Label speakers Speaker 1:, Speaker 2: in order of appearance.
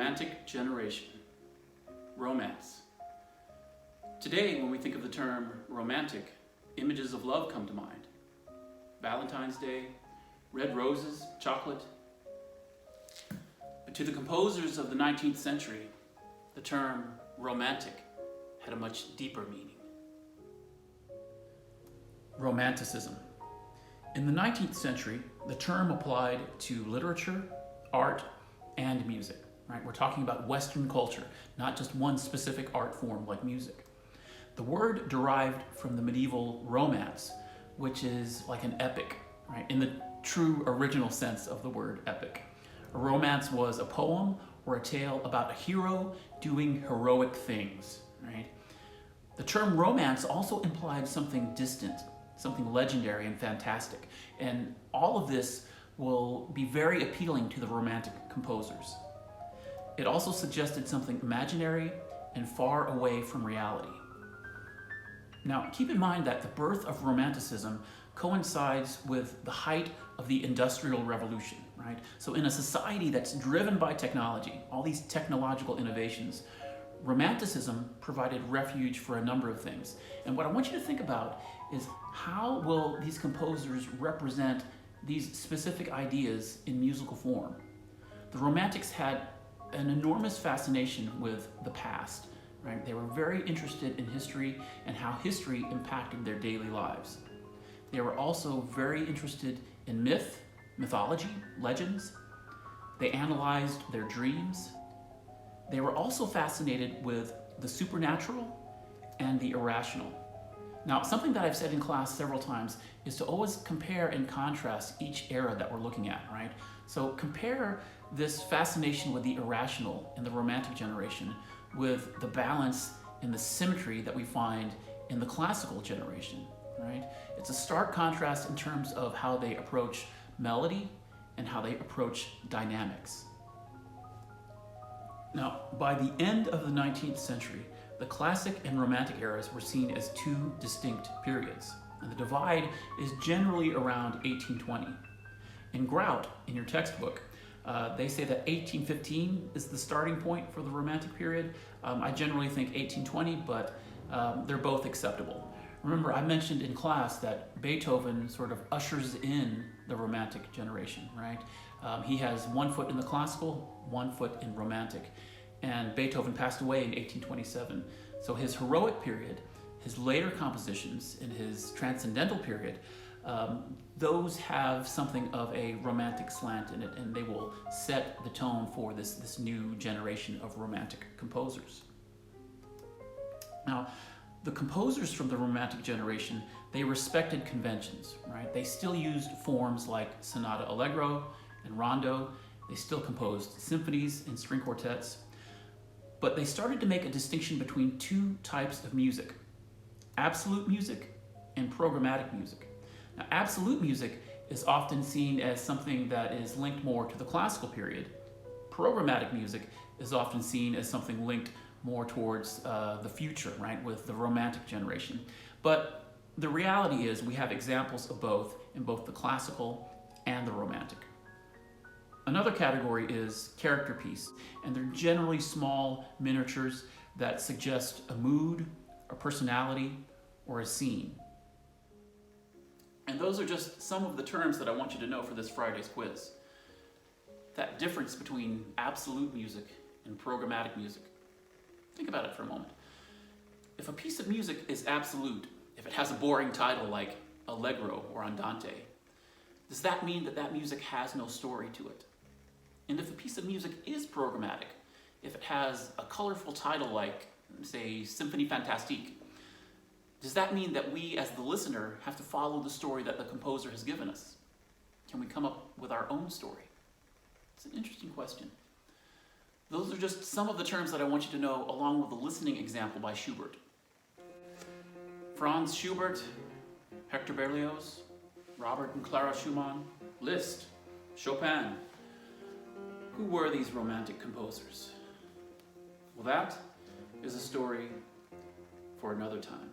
Speaker 1: Romantic generation. Romance. Today, when we think of the term romantic, images of love come to mind. Valentine's Day, red roses, chocolate. But to the composers of the 19th century, the term romantic had a much deeper meaning. Romanticism. In the 19th century, the term applied to literature, art, and music. Right? We're talking about Western culture, not just one specific art form like music. The word derived from the medieval romance, which is like an epic, right? In the true original sense of the word epic. A romance was a poem or a tale about a hero doing heroic things, right? The term romance also implied something distant, something legendary and fantastic. And all of this will be very appealing to the Romantic composers. It also suggested something imaginary and far away from reality. Now, keep in mind that the birth of Romanticism coincides with the height of the Industrial Revolution, right? So in a society that's driven by technology, all these technological innovations, Romanticism provided refuge for a number of things. And what I want you to think about is how will these composers represent these specific ideas in musical form? The Romantics had an enormous fascination with the past, right? They were very interested in history and how history impacted their daily lives. They were also very interested in mythology, legends. They analyzed their dreams. They were also fascinated with the supernatural and the irrational. Now, something that I've said in class several times is to always compare and contrast each era that we're looking at, right? So compare this fascination with the irrational in the Romantic generation with the balance and the symmetry that we find in the Classical generation, right? It's a stark contrast in terms of how they approach melody and how they approach dynamics. Now, by the end of the 19th century, the Classic and Romantic eras were seen as two distinct periods, and the divide is generally around 1820. In Grout, in your textbook, they say that 1815 is the starting point for the Romantic period. I generally think 1820, but they're both acceptable. Remember, I mentioned in class that Beethoven sort of ushers in the Romantic generation, right? He has one foot in the Classical, one foot in Romantic. And Beethoven passed away in 1827. So his heroic period, his later compositions, and his transcendental period, those have something of a romantic slant in it, and they will set the tone for this new generation of Romantic composers. Now, the composers from the Romantic generation, they respected conventions, right? They still used forms like sonata allegro and rondo. They still composed symphonies and string quartets. But they started to make a distinction between two types of music: absolute music and programmatic music. Now, absolute music is often seen as something that is linked more to the Classical period. Programmatic music is often seen as something linked more towards the future, right, with the Romantic generation. But the reality is we have examples of both in both the Classical and the Romantic. Another category is character piece, and they're generally small miniatures that suggest a mood, a personality, or a scene. And those are just some of the terms that I want you to know for this Friday's quiz. That difference between absolute music and programmatic music. Think about it for a moment. If a piece of music is absolute, if it has a boring title like Allegro or Andante, does that mean that that music has no story to it? And if a piece of music is programmatic, if it has a colorful title like, say, Symphonie Fantastique, does that mean that we, as the listener, have to follow the story that the composer has given us? Can we come up with our own story? It's an interesting question. Those are just some of the terms that I want you to know, along with a listening example by Schubert. Franz Schubert, Hector Berlioz, Robert and Clara Schumann, Liszt, Chopin. Who were these Romantic composers? Well, that is a story for another time.